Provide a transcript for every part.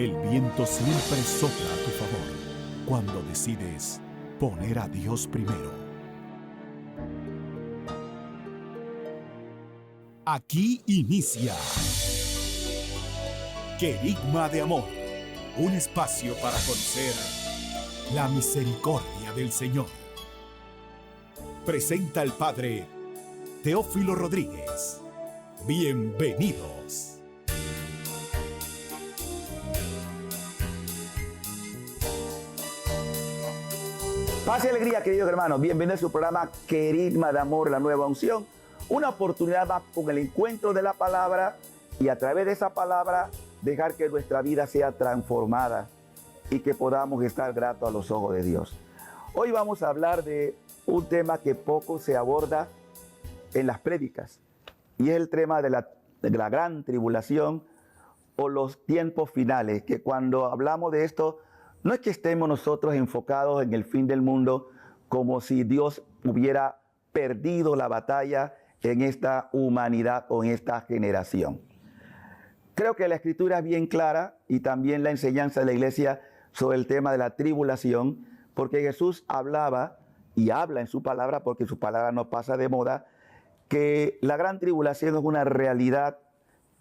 El viento siempre sopla a tu favor cuando decides poner a Dios primero. Aquí inicia Querigma de Amor, un espacio para conocer la misericordia del Señor. Presenta el Padre Teófilo Rodríguez. Bienvenidos. Paz y alegría, queridos hermanos. Bienvenidos a su programa Querigma de Amor, la nueva unción. Una oportunidad más con el encuentro de la palabra y a través de esa palabra dejar que nuestra vida sea transformada y que podamos estar gratos a los ojos de Dios. Hoy vamos a hablar de un tema que poco se aborda en las prédicas y es el tema de la gran tribulación o los tiempos finales, que cuando hablamos de esto no es que estemos nosotros enfocados en el fin del mundo como si Dios hubiera perdido la batalla en esta humanidad o en esta generación. Creo que la Escritura es bien clara y también la enseñanza de la iglesia sobre el tema de la tribulación, porque Jesús hablaba y habla en su palabra, porque su palabra no pasa de moda, que la gran tribulación es una realidad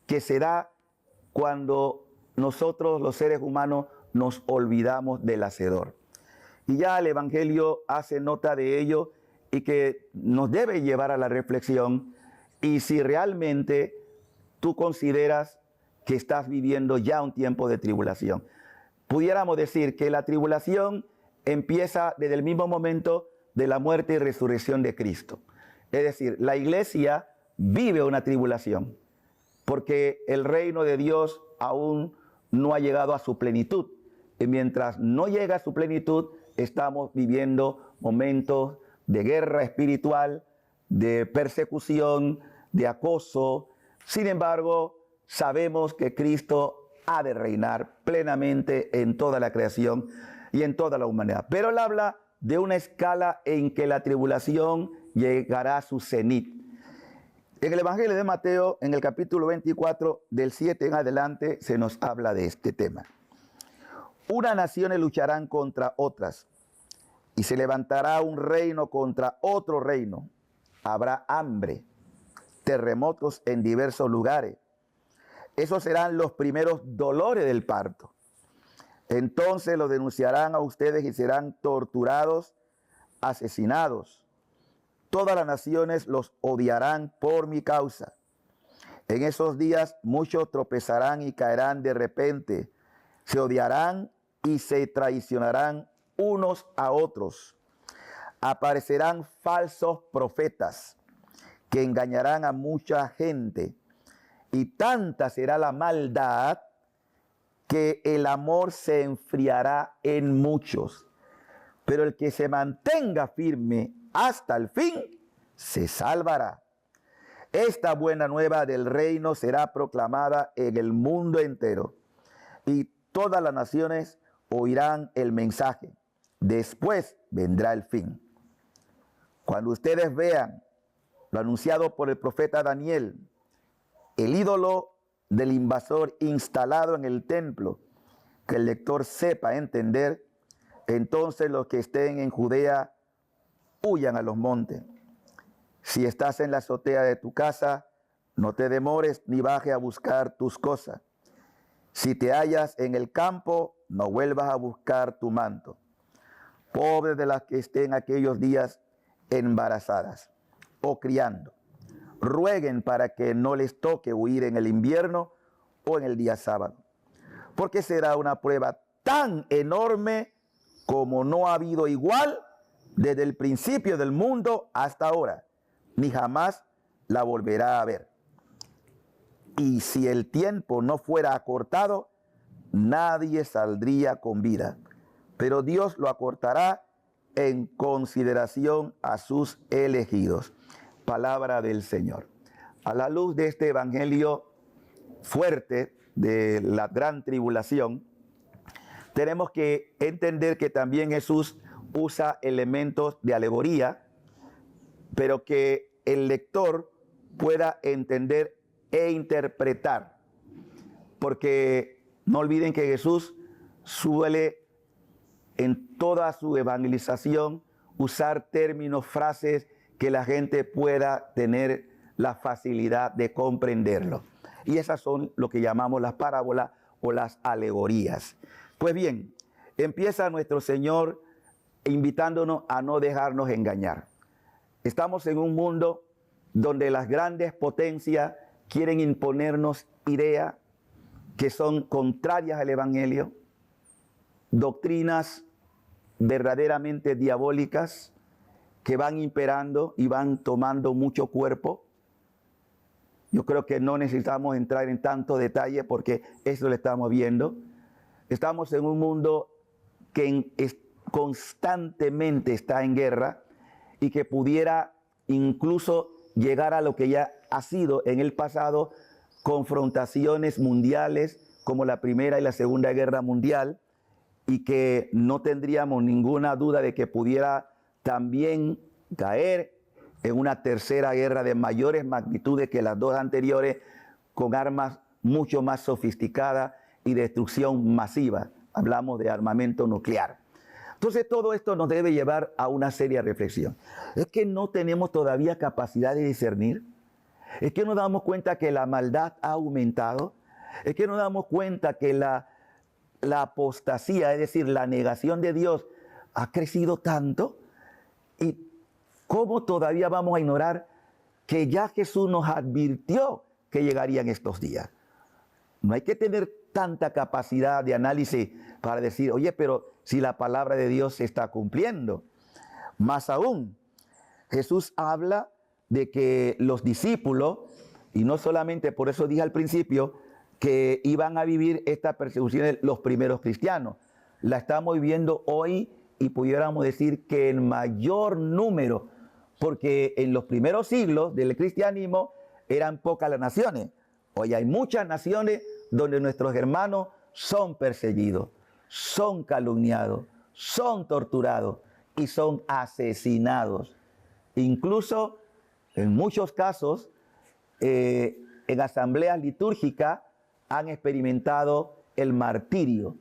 que se da cuando nosotros los seres humanos nos olvidamos del Hacedor. Y ya el Evangelio hace nota de ello y que nos debe llevar a la reflexión. Y si realmente tú consideras que estás viviendo ya un tiempo de tribulación, pudiéramos decir que la tribulación empieza desde el mismo momento de la muerte y resurrección de Cristo. Es decir, la iglesia vive una tribulación porque el reino de Dios aún no ha llegado a su plenitud. Y mientras no llega a su plenitud, estamos viviendo momentos de guerra espiritual, de persecución, de acoso. Sin embargo, sabemos que Cristo ha de reinar plenamente en toda la creación y en toda la humanidad. Pero él habla de una escala en que la tribulación llegará a su cenit. En el Evangelio de Mateo, en el capítulo 24, del 7 en adelante, se nos habla de este tema. Unas naciones lucharán contra otras, y se levantará un reino contra otro reino. Habrá hambre, terremotos en diversos lugares. Esos serán los primeros dolores del parto. Entonces los denunciarán a ustedes y serán torturados, asesinados. Todas las naciones los odiarán por mi causa. En esos días muchos tropezarán y caerán de repente. Se odiarán y se traicionarán unos a otros. Aparecerán falsos profetas que engañarán a mucha gente. Y tanta será la maldad que el amor se enfriará en muchos. Pero el que se mantenga firme hasta el fin, se salvará. Esta buena nueva del reino será proclamada en el mundo entero, y todas las naciones oirán el mensaje. Después vendrá el fin. Cuando ustedes vean lo anunciado por el profeta Daniel, el ídolo del invasor instalado en el templo, que el lector sepa entender, entonces los que estén en Judea huyan a los montes. Si estás en la azotea de tu casa, no te demores ni baje a buscar tus cosas. Si te hallas en el campo, no vuelvas a buscar tu manto. Pobres de las que estén aquellos días embarazadas o criando, rueguen para que no les toque huir en el invierno o en el día sábado, porque será una prueba tan enorme como no ha habido igual desde el principio del mundo hasta ahora, ni jamás la volverá a ver. Y si el tiempo no fuera acortado, nadie saldría con vida, pero Dios lo acortará en consideración a sus elegidos. Palabra del Señor. A la luz de este evangelio fuerte de la gran tribulación, tenemos que entender que también Jesús usa elementos de alegoría, pero que el lector pueda entender e interpretar, porque No olviden que Jesús suele en toda su evangelización usar términos, frases que la gente pueda tener la facilidad de comprenderlo. Y esas son lo que llamamos las parábolas o las alegorías. Pues bien, empieza nuestro Señor invitándonos a no dejarnos engañar. Estamos en un mundo donde las grandes potencias quieren imponernos ideas que son contrarias al Evangelio, doctrinas verdaderamente diabólicas que van imperando y van tomando mucho cuerpo. Yo creo que no necesitamos entrar en tanto detalle porque eso lo estamos viendo. Estamos en un mundo que constantemente está en guerra y que pudiera incluso llegar a lo que ya ha sido en el pasado, confrontaciones mundiales como la Primera y la Segunda Guerra Mundial, y que no tendríamos ninguna duda de que pudiera también caer en una tercera guerra de mayores magnitudes que las dos anteriores, con armas mucho más sofisticadas y destrucción masiva. Hablamos de armamento nuclear. Entonces todo esto nos debe llevar a una seria reflexión. Es que no tenemos todavía capacidad de discernir. Es que nos damos cuenta que la maldad ha aumentado. Es que nos damos cuenta que la apostasía, es decir, la negación de Dios, ha crecido tanto. ¿Y cómo todavía vamos a ignorar que ya Jesús nos advirtió que llegarían estos días? No hay que tener tanta capacidad de análisis para decir, oye, pero si la palabra de Dios se está cumpliendo. Más aún, Jesús habla de que los discípulos, y no solamente por eso dije al principio, que iban a vivir esta persecución los primeros cristianos. La estamos viviendo hoy y pudiéramos decir que en mayor número, porque en los primeros siglos del cristianismo eran pocas las naciones. Hoy hay muchas naciones donde nuestros hermanos son perseguidos, son calumniados, son torturados y son asesinados. Incluso en muchos casos, en asambleas litúrgicas han experimentado el martirio.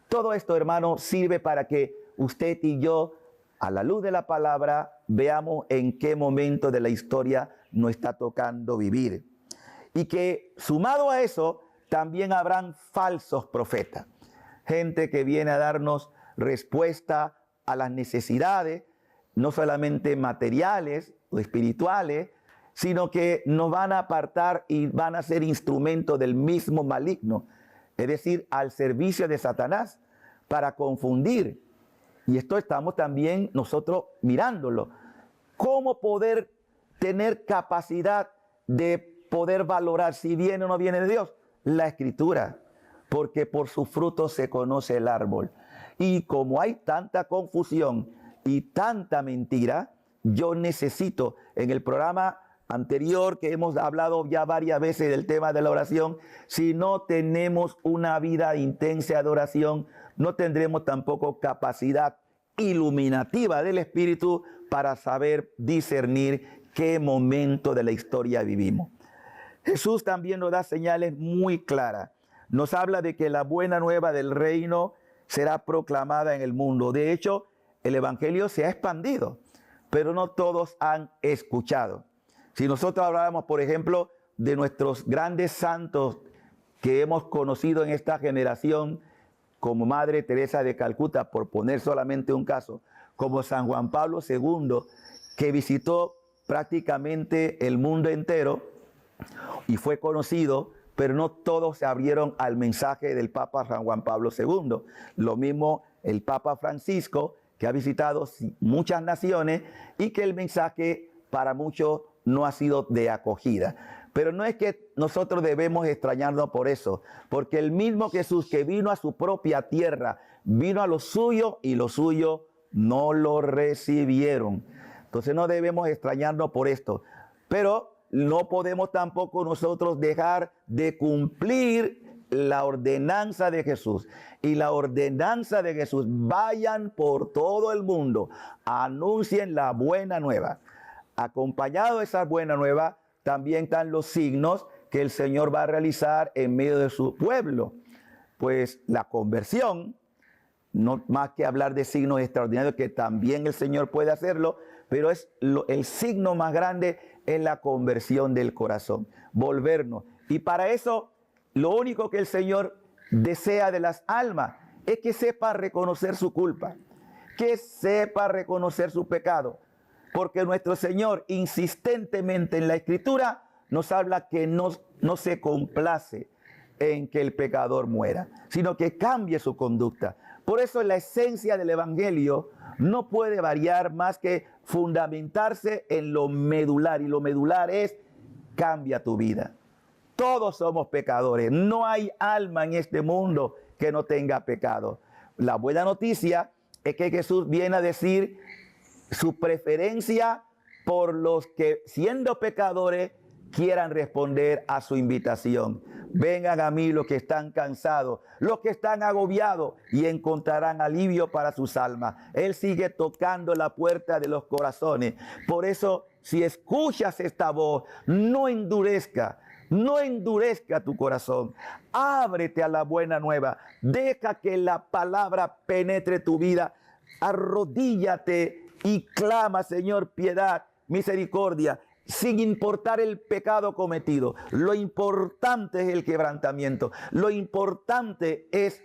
Todo esto, hermano, sirve para que usted y yo, a la luz de la palabra, veamos en qué momento de la historia nos está tocando vivir. Y que sumado a eso, también habrán falsos profetas. Gente que viene a darnos respuesta a las necesidades, no solamente materiales o espirituales, sino que nos van a apartar y van a ser instrumentos del mismo maligno, es decir, al servicio de Satanás, para confundir. Y esto estamos también nosotros mirándolo. ¿Cómo poder tener capacidad de poder valorar si viene o no viene de Dios? La Escritura, porque por sus frutos se conoce el árbol. Y como hay tanta confusión y tanta mentira, yo necesito, en el programa anterior que hemos hablado ya varias veces del tema de la oración, si no tenemos una vida intensa de oración, no tendremos tampoco capacidad iluminativa del Espíritu para saber discernir qué momento de la historia vivimos. Jesús también nos da señales muy claras. Nos habla de que la buena nueva del reino será proclamada en el mundo. De hecho, el Evangelio se ha expandido, pero no todos han escuchado. Si nosotros habláramos, por ejemplo, de nuestros grandes santos que hemos conocido en esta generación, como Madre Teresa de Calcuta, por poner solamente un caso, como San Juan Pablo II, que visitó prácticamente el mundo entero y fue conocido, pero no todos se abrieron al mensaje del Papa San Juan Pablo II. Lo mismo el Papa Francisco, que ha visitado muchas naciones y que el mensaje para muchos no ha sido de acogida. Pero no es que nosotros debemos extrañarnos por eso, porque el mismo Jesús que vino a su propia tierra, vino a lo suyo y los suyos no lo recibieron. Entonces no debemos extrañarnos por esto. Pero no podemos tampoco nosotros dejar de cumplir la ordenanza de Jesús. Y la ordenanza de Jesús: vayan por todo el mundo, anuncien la buena nueva. Acompañado de esa buena nueva, también están los signos que el Señor va a realizar en medio de su pueblo. pues la conversión, no más que hablar de signos extraordinarios, que también el Señor puede hacerlo, pero el signo más grande es la conversión del corazón, volvernos. Y para eso, lo único que el Señor desea de las almas es que sepa reconocer su culpa, que sepa reconocer su pecado, porque nuestro Señor insistentemente en la Escritura nos habla que no se complace en que el pecador muera, sino que cambie su conducta. Por eso la esencia del Evangelio no puede variar más que fundamentarse en lo medular, y lo medular es: cambia tu vida. Todos somos pecadores, no hay alma en este mundo que no tenga pecado. La buena noticia es que Jesús viene a decir su preferencia por los que, siendo pecadores, quieran responder a su invitación. Vengan a mí los que están cansados, los que están agobiados, y encontrarán alivio para sus almas. Él sigue tocando la puerta de los corazones. Por eso, si escuchas esta voz, no endurezca tu corazón. Ábrete a la buena nueva. Deja que la palabra penetre tu vida. Arrodíllate y clama: Señor, piedad, misericordia, sin importar el pecado cometido. Lo importante es el quebrantamiento. Lo importante es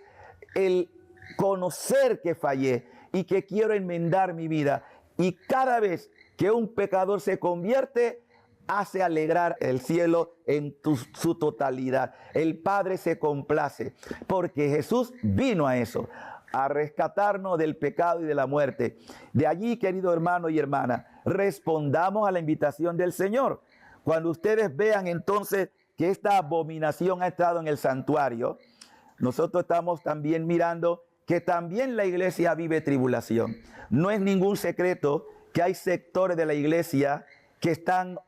el conocer que fallé y que quiero enmendar mi vida. Y cada vez que un pecador se convierte, hace alegrar el cielo en su totalidad. El Padre se complace, porque Jesús vino a eso, a rescatarnos del pecado y de la muerte. De allí, querido hermano y hermana, respondamos a la invitación del Señor. Cuando ustedes vean entonces que esta abominación ha entrado en el santuario, nosotros estamos también mirando que también la iglesia vive tribulación. No es ningún secreto que hay sectores de la iglesia que están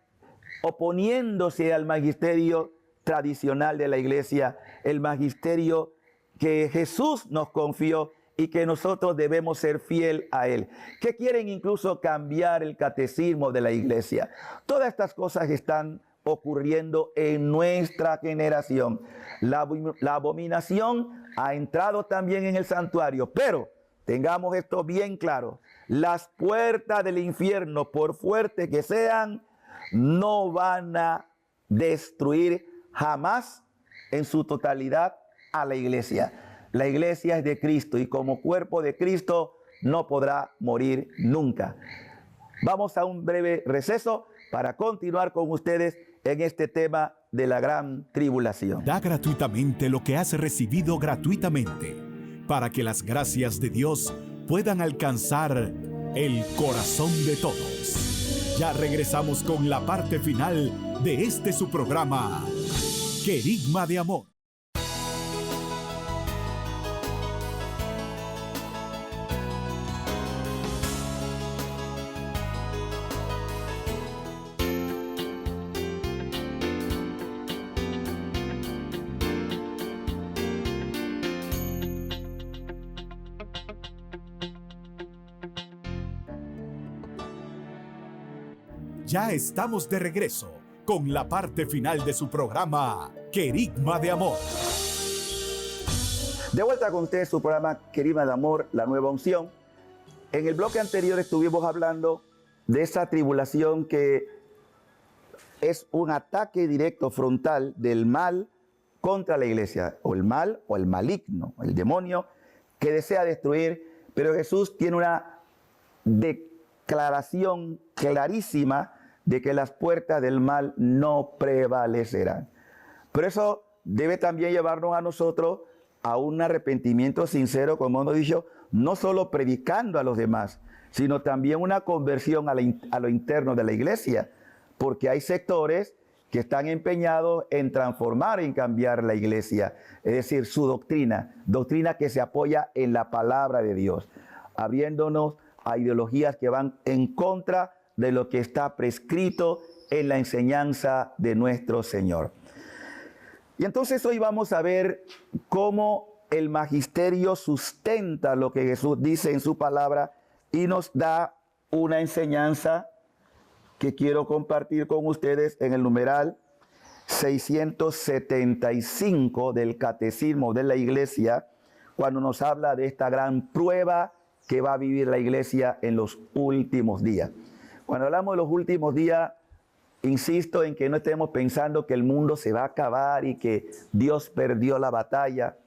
oponiéndose al magisterio tradicional de la iglesia, el magisterio que Jesús nos confió y que nosotros debemos ser fiel a él, que quieren incluso cambiar el catecismo de la iglesia. Todas estas cosas están ocurriendo en nuestra generación. La abominación ha entrado también en el santuario, pero tengamos esto bien claro: las puertas del infierno, por fuertes que sean, no van a destruir jamás en su totalidad a la iglesia. La iglesia es de Cristo, y como cuerpo de Cristo no podrá morir nunca. Vamos a un breve receso para continuar con ustedes en este tema de la gran tribulación. Da gratuitamente lo que has recibido gratuitamente, para que las gracias de Dios puedan alcanzar el corazón de todos. Ya regresamos con la parte final de este su programa, Querigma de Amor. Ya estamos de regreso con la parte final de su programa, Querigma de Amor. De vuelta con ustedes su programa Querigma de Amor, la nueva unción. En el bloque anterior estuvimos hablando de esa tribulación que es un ataque directo, frontal, del mal contra la iglesia, o el mal o el maligno, el demonio que desea destruir. Pero Jesús tiene una declaración clarísima de que las puertas del mal no prevalecerán. Por eso debe también llevarnos a nosotros a un arrepentimiento sincero, como hemos dicho, no solo predicando a los demás, sino también una conversión a lo interno de la iglesia, porque hay sectores que están empeñados en transformar, en cambiar la iglesia, es decir, su doctrina que se apoya en la palabra de Dios, abriéndonos a ideologías que van en contra de lo que está prescrito en la enseñanza de nuestro Señor. Y entonces hoy vamos a ver cómo el magisterio sustenta lo que Jesús dice en su palabra y nos da una enseñanza que quiero compartir con ustedes en el numeral 675 del Catecismo de la Iglesia, cuando nos habla de esta gran prueba que va a vivir la Iglesia en los últimos días. Cuando hablamos de los últimos días, insisto en que no estemos pensando que el mundo se va a acabar y que Dios perdió la batalla,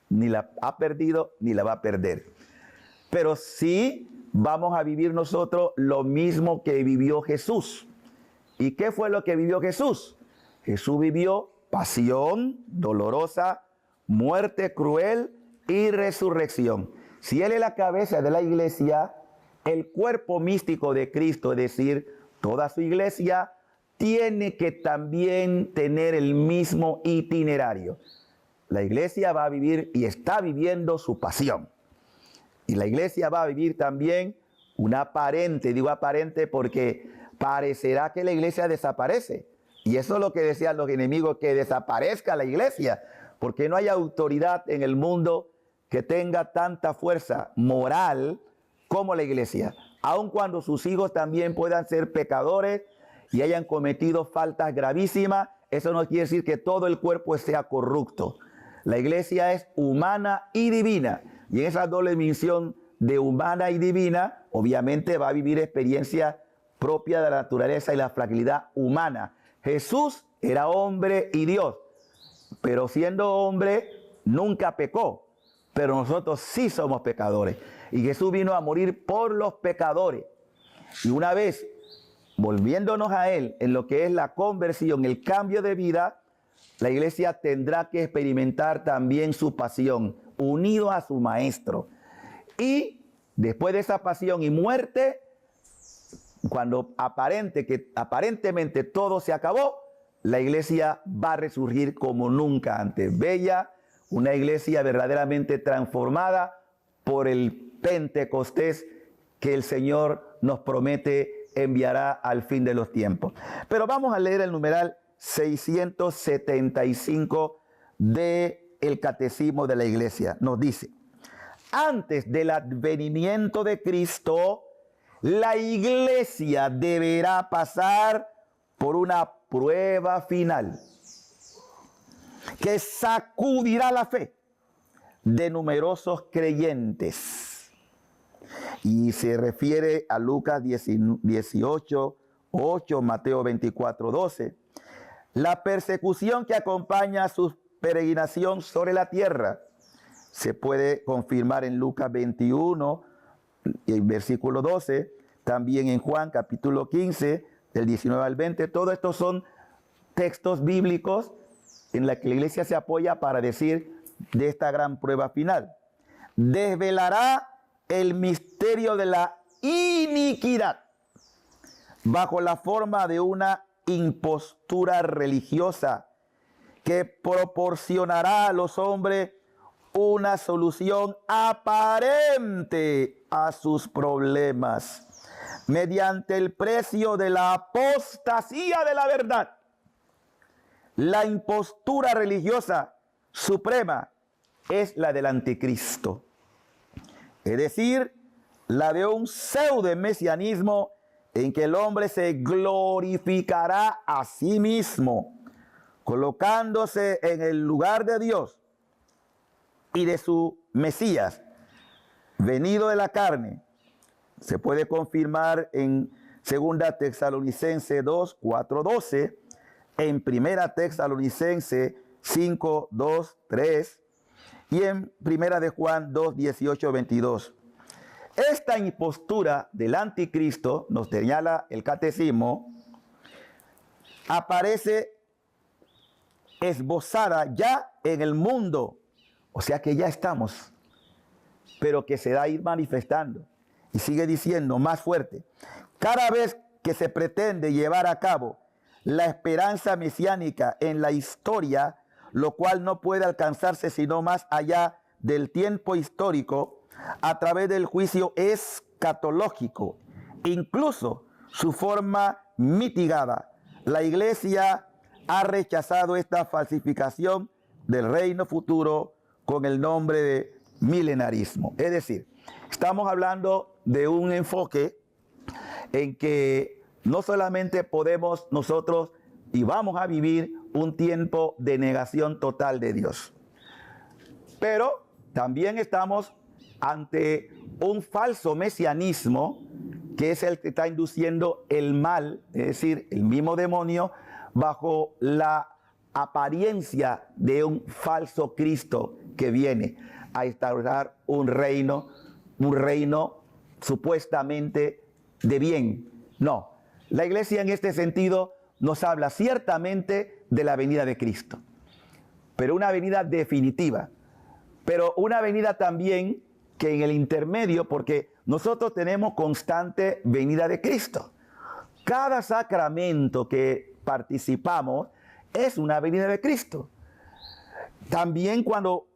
ni la ha perdido ni la va a perder. Pero sí vamos a vivir nosotros lo mismo que vivió Jesús. ¿Y qué fue lo que vivió Jesús? Jesús vivió pasión dolorosa, muerte cruel y resurrección. Si Él es la cabeza de la iglesia, el cuerpo místico de Cristo, es decir, toda su iglesia, tiene que también tener el mismo itinerario. La iglesia va a vivir y está viviendo su pasión. Y la iglesia va a vivir también una aparente, digo aparente porque parecerá que la iglesia desaparece. Y eso es lo que decían los enemigos, que desaparezca la iglesia, porque no hay autoridad en el mundo que tenga tanta fuerza moral como la iglesia. Aun cuando sus hijos también puedan ser pecadores y hayan cometido faltas gravísimas, eso no quiere decir que todo el cuerpo sea corrupto. La iglesia es humana y divina, y en esa doble misión de humana y divina, obviamente va a vivir experiencia propia de la naturaleza y la fragilidad humana. Jesús era hombre y Dios, pero siendo hombre nunca pecó, pero nosotros sí somos pecadores. Y Jesús vino a morir por los pecadores. Y una vez volviéndonos a Él en lo que es la conversión, el cambio de vida, la iglesia tendrá que experimentar también su pasión, unido a su Maestro. Y después de esa pasión y muerte, cuando aparentemente todo se acabó, la iglesia va a resurgir como nunca antes. Bella, una iglesia verdaderamente transformada por el Pentecostés que el Señor nos promete enviará al fin de los tiempos. Pero vamos a leer el numeral 675 del Catecismo de la Iglesia. Nos dice: antes del advenimiento de Cristo, la iglesia deberá pasar por una prueba final que sacudirá la fe de numerosos creyentes. Y se refiere a Lucas 18, 8, Mateo 24, 12. La persecución que acompaña a su peregrinación sobre la tierra se puede confirmar en Lucas 21, versículo 12, también en Juan capítulo 15, del 19 al 20. Todos estos son textos bíblicos en los que la iglesia se apoya para decir de esta gran prueba final. Desvelará el misterio de la iniquidad bajo la forma de una impostura religiosa que proporcionará a los hombres una solución aparente a sus problemas mediante el precio de la apostasía de la verdad. La impostura religiosa suprema es la del anticristo, es decir, la de un pseudo-mesianismo en que el hombre se glorificará a sí mismo, colocándose en el lugar de Dios y de su Mesías, venido de la carne. Se puede confirmar en 2 Tesalonicenses 2, 4, 12, en 1 Tesalonicenses 5, 2, 3 y en 1 de Juan 2, 18, 22. Esta impostura del anticristo, nos señala el catecismo, aparece esbozada ya en el mundo, o sea que ya estamos, pero que se va a ir manifestando. Y sigue diciendo más fuerte: cada vez que se pretende llevar a cabo la esperanza mesiánica en la historia, lo cual no puede alcanzarse sino más allá del tiempo histórico, a través del juicio escatológico, incluso su forma mitigada, la iglesia ha rechazado esta falsificación del reino futuro con el nombre de milenarismo. Es decir, estamos hablando de un enfoque en que no solamente podemos nosotros y vamos a vivir un tiempo de negación total de Dios. Pero también estamos ante un falso mesianismo, que es el que está induciendo el mal, es decir, el mismo demonio, bajo la apariencia de un falso Cristo que viene a instaurar un reino supuestamente de bien. No, la iglesia en este sentido nos habla ciertamente de la venida de Cristo, pero una venida definitiva, pero una venida también que en el intermedio, porque nosotros tenemos constante venida de Cristo. Cada sacramento que participamos es una venida de Cristo. También cuando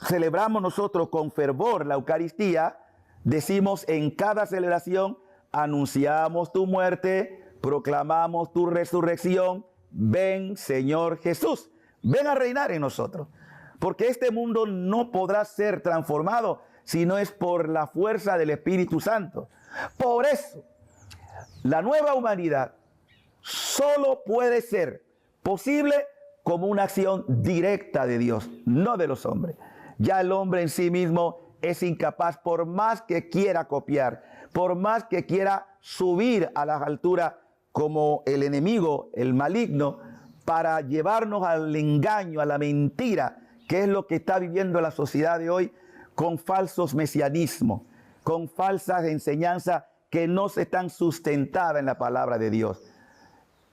celebramos nosotros con fervor la Eucaristía, decimos en cada celebración, anunciamos tu muerte, proclamamos tu resurrección, ven Señor Jesús, ven a reinar en nosotros. Porque este mundo no podrá ser transformado si no es por la fuerza del Espíritu Santo. Por eso, la nueva humanidad solo puede ser posible como una acción directa de Dios, no de los hombres. Ya el hombre en sí mismo es incapaz, por más que quiera copiar, por más que quiera subir a las alturas como el enemigo, el maligno, para llevarnos al engaño, a la mentira, que es lo que está viviendo la sociedad de hoy, con falsos mesianismos, con falsas enseñanzas que no se están sustentadas en la palabra de Dios.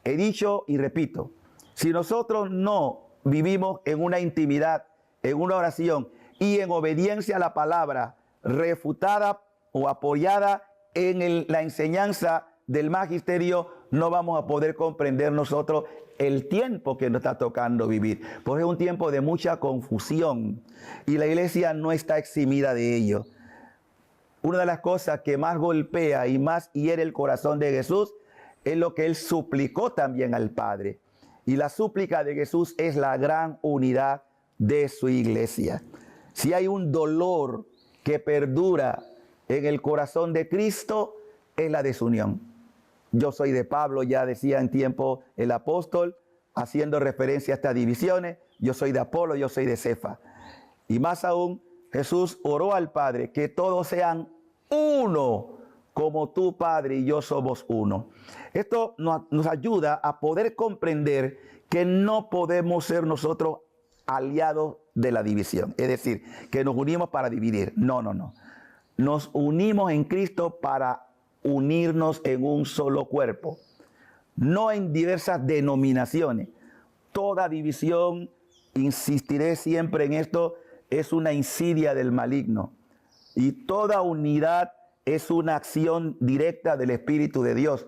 He dicho y repito, si nosotros no vivimos en una intimidad, en una oración y en obediencia a la palabra, refutada o apoyada en la enseñanza del magisterio, no vamos a poder comprender nosotros el tiempo que nos está tocando vivir, porque es un tiempo de mucha confusión y la iglesia no está eximida de ello. Una de las cosas que más golpea y más hiere el corazón de Jesús es lo que él suplicó también al Padre. Y la súplica de Jesús es la gran unidad de su iglesia. Si hay un dolor que perdura en el corazón de Cristo, es la desunión. Yo soy de Pablo, ya decía en tiempo el apóstol, haciendo referencia a estas divisiones. Yo soy de Apolo, yo soy de Cefa. Y más aún, Jesús oró al Padre, que todos sean uno, como tú, Padre, y yo somos uno. Esto nos ayuda a poder comprender que no podemos ser nosotros aliados de la división. Es decir, que nos unimos para dividir. No, no, no. Nos unimos en Cristo para unirnos en un solo cuerpo, no en diversas denominaciones. Toda división, insistiré siempre en esto, es una insidia del maligno. Y toda unidad es una acción directa del Espíritu de Dios.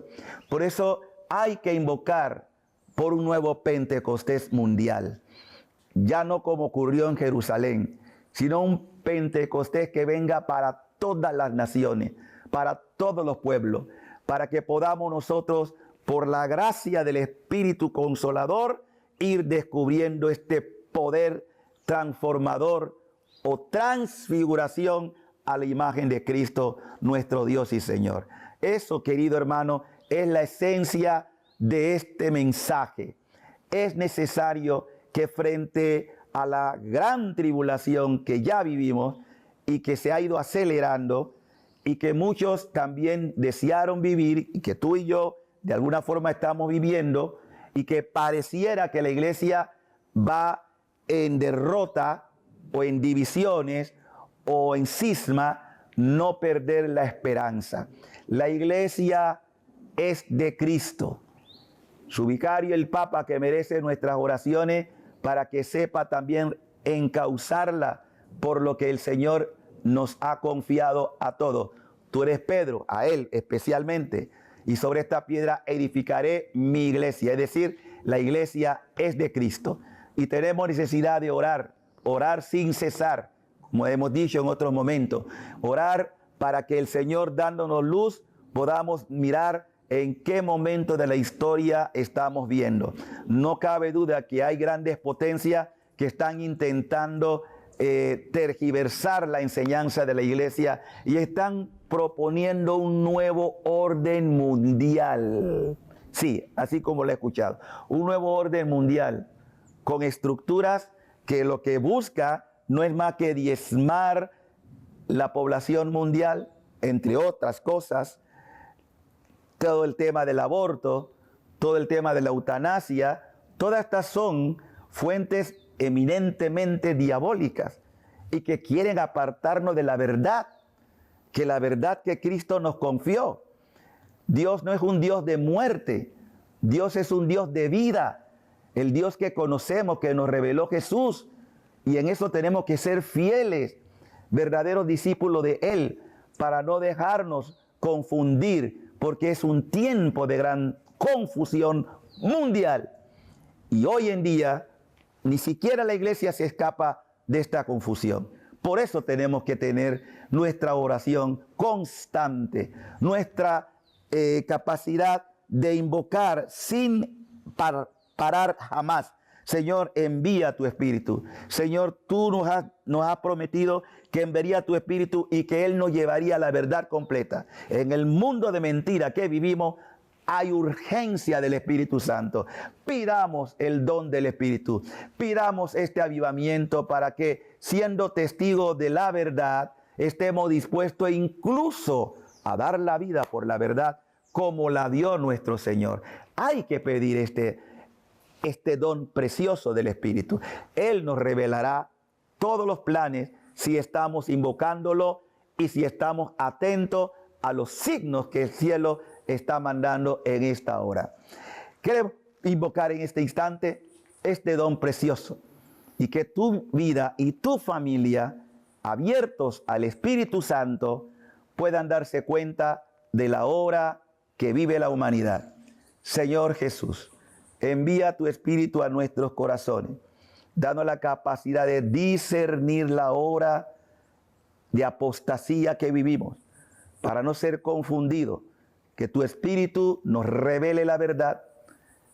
Por eso hay que invocar por un nuevo Pentecostés mundial. Ya no como ocurrió en Jerusalén, sino un Pentecostés que venga para todas las naciones, para todos los pueblos, para que podamos nosotros, por la gracia del Espíritu Consolador, ir descubriendo este poder transformador o transfiguración a la imagen de Cristo, nuestro Dios y Señor. Eso, querido hermano, es la esencia de este mensaje. Es necesario que frente a la gran tribulación que ya vivimos y que se ha ido acelerando, y que muchos también desearon vivir, y que tú y yo de alguna forma estamos viviendo, y que pareciera que la iglesia va en derrota o en divisiones o en cisma, no perder la esperanza. La iglesia es de Cristo, su vicario, el Papa, que merece nuestras oraciones para que sepa también encauzarla por lo que el Señor nos ha confiado a todos. Tú eres Pedro, a él especialmente, y sobre esta piedra edificaré mi iglesia. Es decir, la iglesia es de Cristo. Y tenemos necesidad de orar, orar sin cesar, como hemos dicho en otros momentos. Orar para que el Señor, dándonos luz, podamos mirar en qué momento de la historia estamos viendo. No cabe duda que hay grandes potencias que están intentando tergiversar la enseñanza de la iglesia y están proponiendo un nuevo orden mundial Sí, así como lo he escuchado. Un nuevo orden mundial con estructuras que lo que busca no es más que diezmar la población mundial, entre otras cosas, todo el tema del aborto, todo el tema de la eutanasia, todas estas son fuentes eminentemente diabólicas y que quieren apartarnos de la verdad, que la verdad que Cristo nos confió. Dios no es un Dios de muerte, Dios es un Dios de vida, el Dios que conocemos, que nos reveló Jesús, y en eso tenemos que ser fieles, verdaderos discípulos de Él, para no dejarnos confundir, porque es un tiempo de gran confusión mundial. Y hoy en día, ni siquiera la iglesia se escapa de esta confusión. Por eso tenemos que tener nuestra oración constante, nuestra capacidad de invocar sin parar jamás. Señor, envía tu Espíritu. Señor, tú nos has prometido que enviaría tu Espíritu y que Él nos llevaría a la verdad completa. En el mundo de mentira que vivimos, hay urgencia del Espíritu Santo. Pidamos el don del Espíritu. Pidamos este avivamiento para que, siendo testigos de la verdad, estemos dispuestos incluso a dar la vida por la verdad como la dio nuestro Señor. Hay que pedir este don precioso del Espíritu. Él nos revelará todos los planes si estamos invocándolo y si estamos atentos a los signos que el cielo está mandando en esta hora. Queremos invocar en este instante este don precioso y que tu vida y tu familia, abiertos al Espíritu Santo, puedan darse cuenta de la hora que vive la humanidad. Señor Jesús, envía tu Espíritu a nuestros corazones, dando la capacidad de discernir la hora de apostasía que vivimos, para no ser confundidos. Que tu Espíritu nos revele la verdad,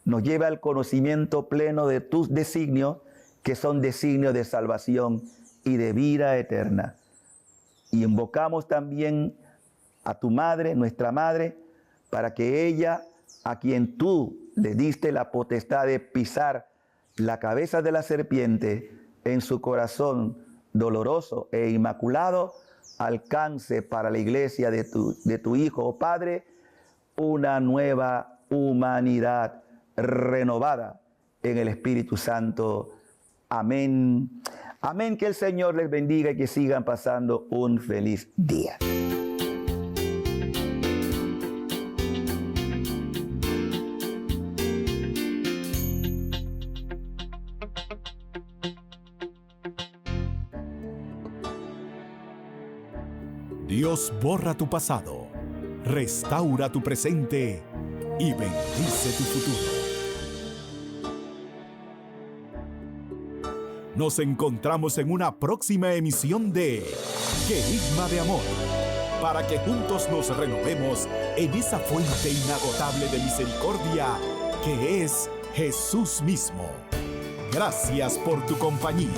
nos lleve al conocimiento pleno de tus designios, que son designios de salvación y de vida eterna. Y invocamos también a tu madre, nuestra madre, para que ella, a quien tú le diste la potestad de pisar la cabeza de la serpiente, en su corazón doloroso e inmaculado, alcance para la iglesia de tu Hijo, oh Padre, una nueva humanidad renovada en el Espíritu Santo. Amén. Amén. Que el Señor les bendiga y que sigan pasando un feliz día. Dios borra tu pasado, restaura tu presente y bendice tu futuro. Nos encontramos en una próxima emisión de Querigma de Amor, para que juntos nos renovemos en esa fuente inagotable de misericordia que es Jesús mismo. Gracias por tu compañía.